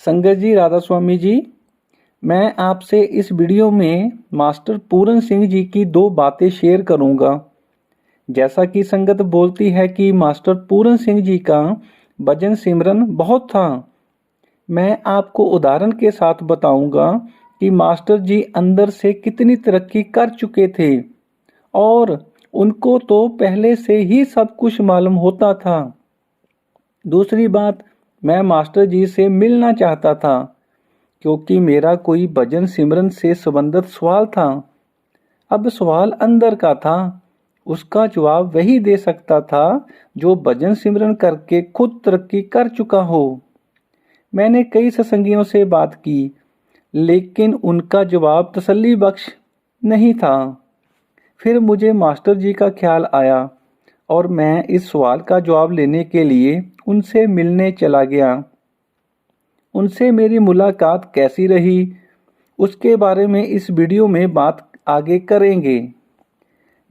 संगत जी, राधा स्वामी जी, मैं आपसे इस वीडियो में मास्टर पूरन सिंह जी की दो बातें शेयर करूंगा। जैसा कि संगत बोलती है कि मास्टर पूरन सिंह जी का भजन सिमरन बहुत था। मैं आपको उदाहरण के साथ बताऊंगा कि मास्टर जी अंदर से कितनी तरक्की कर चुके थे और उनको तो पहले से ही सब कुछ मालूम होता था। दूसरी बात, मैं मास्टर जी से मिलना चाहता था क्योंकि मेरा कोई भजन सिमरन से संबंधित सवाल था। अब सवाल अंदर का था, उसका जवाब वही दे सकता था जो भजन सिमरन करके खुद तरक्की कर चुका हो। मैंने कई सत्संगियों से बात की, लेकिन उनका जवाब तसल्ली बख्श नहीं था। फिर मुझे मास्टर जी का ख्याल आया और मैं इस सवाल का जवाब लेने के लिए उनसे मिलने चला गया। उनसे मेरी मुलाकात कैसी रही, उसके बारे में इस वीडियो में बात आगे करेंगे।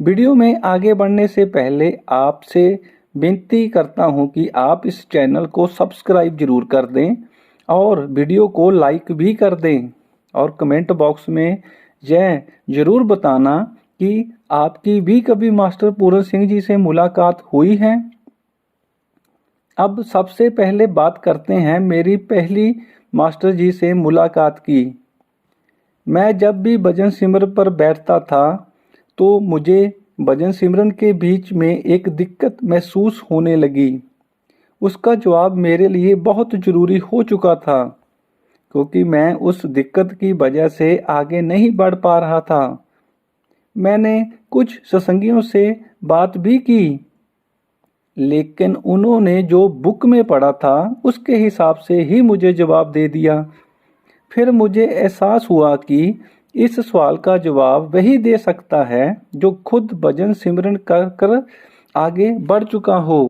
वीडियो में आगे बढ़ने से पहले आपसे विनती करता हूं कि आप इस चैनल को सब्सक्राइब जरूर कर दें और वीडियो को लाइक भी कर दें और कमेंट बॉक्स में यह जरूर बताना कि आपकी भी कभी मास्टर पूरन सिंह जी से मुलाकात हुई है। अब सबसे पहले बात करते हैं मेरी पहली मास्टर जी से मुलाकात की। मैं जब भी भजन सिमरन पर बैठता था तो मुझे भजन सिमरन के बीच में एक दिक्कत महसूस होने लगी। उसका जवाब मेरे लिए बहुत ज़रूरी हो चुका था क्योंकि मैं उस दिक्कत की वजह से आगे नहीं बढ़ पा रहा था। मैंने कुछ सत्संगियों से बात भी की, लेकिन उन्होंने जो बुक में पढ़ा था उसके हिसाब से ही मुझे जवाब दे दिया। फिर मुझे एहसास हुआ कि इस सवाल का जवाब वही दे सकता है जो खुद भजन सिमरन कर कर आगे बढ़ चुका हो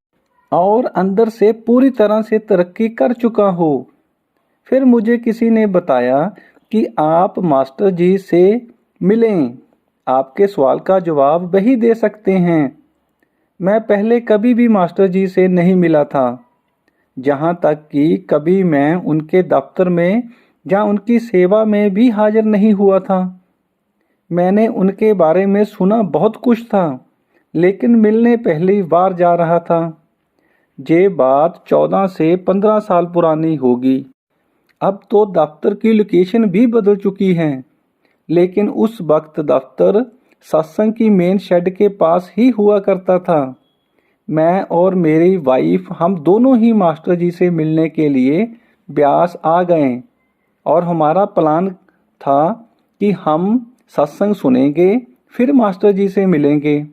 और अंदर से पूरी तरह से तरक्की कर चुका हो। फिर मुझे किसी ने बताया कि आप मास्टर जी से मिलें, आपके सवाल का जवाब वही दे सकते हैं। मैं पहले कभी भी मास्टर जी से नहीं मिला था, जहाँ तक कि कभी मैं उनके दफ्तर में या उनकी सेवा में भी हाजिर नहीं हुआ था। मैंने उनके बारे में सुना बहुत कुछ था, लेकिन मिलने पहली बार जा रहा था। ये बात 14 से 15 साल पुरानी होगी। अब तो दफ्तर की लोकेशन भी बदल चुकी है, लेकिन उस वक्त दफ्तर सत्संग की मेन शेड के पास ही हुआ करता था। मैं और मेरी वाइफ हम दोनों ही मास्टर जी से मिलने के लिए ब्यास आ गए और हमारा प्लान था कि हम सत्संग सुनेंगे, फिर मास्टर जी से मिलेंगे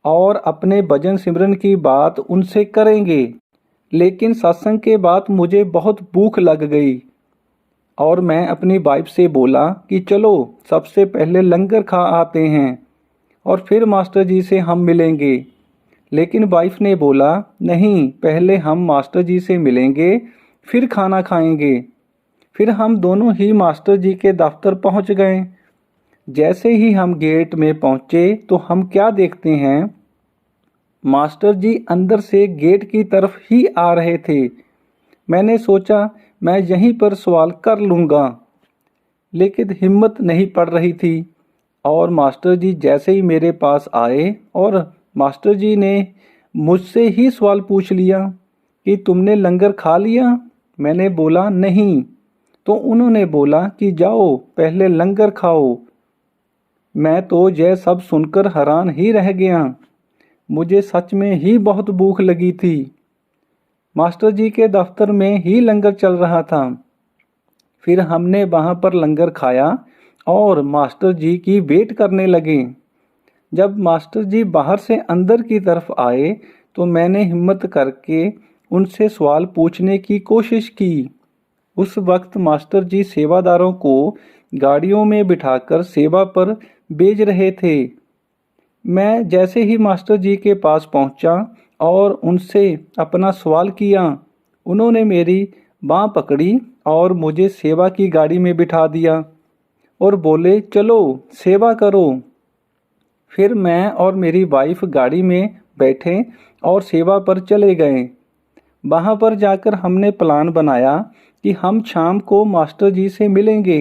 और अपने भजन सिमरन की बात उनसे करेंगे। लेकिन सत्संग के बाद मुझे बहुत भूख लग गई और मैं अपनी वाइफ से बोला कि चलो सबसे पहले लंगर खा आते हैं और फिर मास्टर जी से हम मिलेंगे। लेकिन वाइफ ने बोला, नहीं, पहले हम मास्टर जी से मिलेंगे फिर खाना खाएंगे। फिर हम दोनों ही मास्टर जी के दफ्तर पहुंच गए। जैसे ही हम गेट में पहुंचे तो हम क्या देखते हैं, मास्टर जी अंदर से गेट की तरफ ही आ रहे थे। मैंने सोचा मैं यहीं पर सवाल कर लूँगा, लेकिन हिम्मत नहीं पड़ रही थी और मास्टर जी जैसे ही मेरे पास आए और मास्टर जी ने मुझसे ही सवाल पूछ लिया कि तुमने लंगर खा लिया। मैंने बोला नहीं, तो उन्होंने बोला कि जाओ पहले लंगर खाओ। मैं तो यह सब सुनकर हैरान ही रह गया। मुझे सच में ही बहुत भूख लगी थी। मास्टर जी के दफ्तर में ही लंगर चल रहा था। फिर हमने वहाँ पर लंगर खाया और मास्टर जी की वेट करने लगे। जब मास्टर जी बाहर से अंदर की तरफ आए तो मैंने हिम्मत करके उनसे सवाल पूछने की कोशिश की। उस वक्त मास्टर जी सेवादारों को गाड़ियों में बिठाकर सेवा पर भेज रहे थे। मैं जैसे ही मास्टर जी के पास पहुंचा और उनसे अपना सवाल किया, उन्होंने मेरी बाँह पकड़ी और मुझे सेवा की गाड़ी में बिठा दिया और बोले, चलो सेवा करो। फिर मैं और मेरी वाइफ गाड़ी में बैठे और सेवा पर चले गए। वहाँ पर जाकर हमने प्लान बनाया कि हम शाम को मास्टर जी से मिलेंगे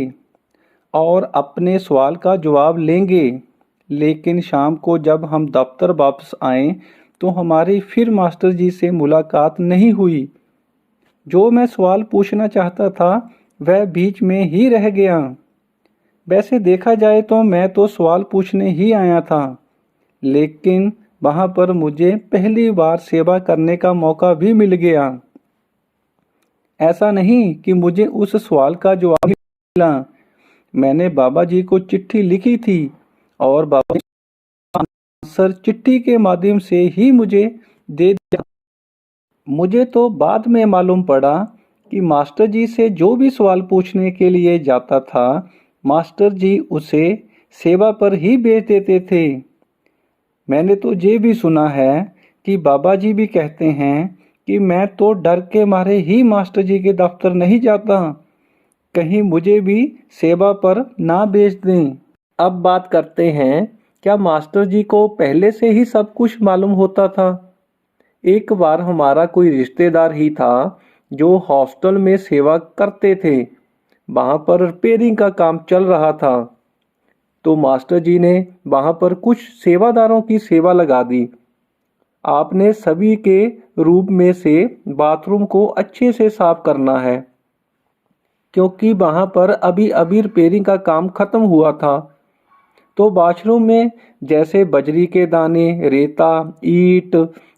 और अपने सवाल का जवाब लेंगे। लेकिन शाम को जब हम दफ्तर वापस आए तो हमारी फिर मास्टर जी से मुलाकात नहीं हुई। जो मैं सवाल पूछना चाहता था वह बीच में ही रह गया। वैसे देखा जाए तो मैं तो सवाल पूछने ही आया था, लेकिन वहाँ पर मुझे पहली बार सेवा करने का मौका भी मिल गया। ऐसा नहीं कि मुझे उस सवाल का जवाब मिला। मैंने बाबा जी को चिट्ठी लिखी थी और बाबा जी आंसर चिट्ठी के माध्यम से ही मुझे दे दिया। मुझे तो बाद में मालूम पड़ा कि मास्टर जी से जो भी सवाल पूछने के लिए जाता था, मास्टर जी उसे सेवा पर ही भेज देते थे। मैंने तो ये भी सुना है कि बाबा जी भी कहते हैं कि मैं तो डर के मारे ही मास्टर जी के दफ्तर नहीं जाता, कहीं मुझे भी सेवा पर ना भेज दें। अब बात करते हैं, क्या मास्टर जी को पहले से ही सब कुछ मालूम होता था? एक बार हमारा कोई रिश्तेदार ही था जो हॉस्टल में सेवा करते थे। वहाँ पर रिपेयरिंग का काम चल रहा था, तो मास्टर जी ने वहाँ पर कुछ सेवादारों की सेवा लगा दी। आपने सभी के रूम में से बाथरूम को अच्छे से साफ करना है, क्योंकि वहाँ पर अभी अभी रिपेयरिंग का काम खत्म हुआ था। तो बाथरूम में जैसे बजरी के दाने, रेता, ईंट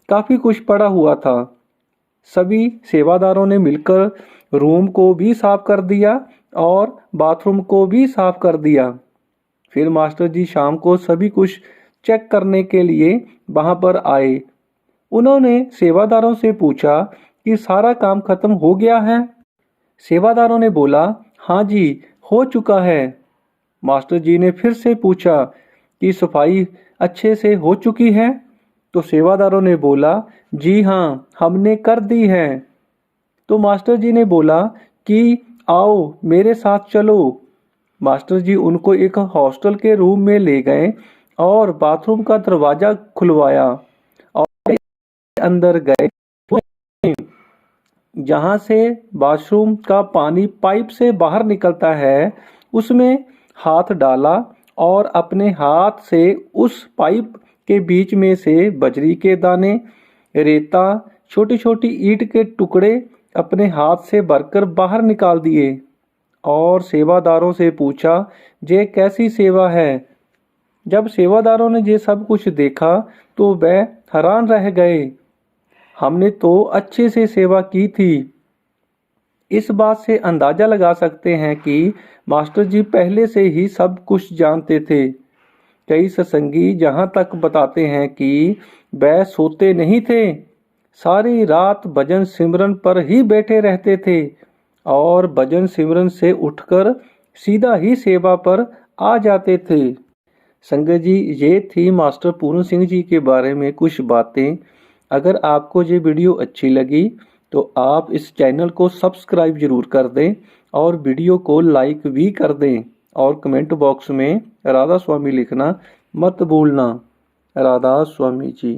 काफ़ी कुछ पड़ा हुआ था। सभी सेवादारों ने मिलकर रूम को भी साफ कर दिया और बाथरूम को भी साफ कर दिया। फिर मास्टर जी शाम को सभी कुछ चेक करने के लिए वहाँ पर आए। उन्होंने सेवादारों से पूछा कि सारा काम खत्म हो गया है? सेवादारों ने बोला, हाँ जी, हो चुका है। मास्टर जी ने फिर से पूछा कि सफाई अच्छे से हो चुकी है? तो सेवादारों ने बोला, जी हाँ, हमने कर दी है। तो मास्टर जी ने बोला कि आओ मेरे साथ चलो। मास्टर जी उनको एक हॉस्टल के रूम में ले गए और बाथरूम का दरवाजा खुलवाया और अंदर गए। जहाँ से बाथरूम का पानी पाइप से बाहर निकलता है, उसमें हाथ डाला और अपने हाथ से उस पाइप के बीच में से बजरी के दाने, रेता, छोटी छोटी ईंट के टुकड़े अपने हाथ से भरकर बाहर निकाल दिए और सेवादारों से पूछा, ये कैसी सेवा है? जब सेवादारों ने ये सब कुछ देखा तो वह हैरान रह गए। हमने तो अच्छे से सेवा की थी। इस बात से अंदाजा लगा सकते हैं कि मास्टर जी पहले से ही सब कुछ जानते थे। कई सत्संगी यहाँ तक बताते हैं कि वह सोते नहीं थे, सारी रात भजन सिमरन पर ही बैठे रहते थे और भजन सिमरन से उठकर सीधा ही सेवा पर आ जाते थे। संगत जी, ये थी मास्टर पूर्ण सिंह जी के बारे में कुछ बातें। अगर आपको ये वीडियो अच्छी लगी तो आप इस चैनल को सब्सक्राइब जरूर कर दें और वीडियो को लाइक भी कर दें और कमेंट बॉक्स में राधा स्वामी लिखना मत भूलना। राधा स्वामी जी।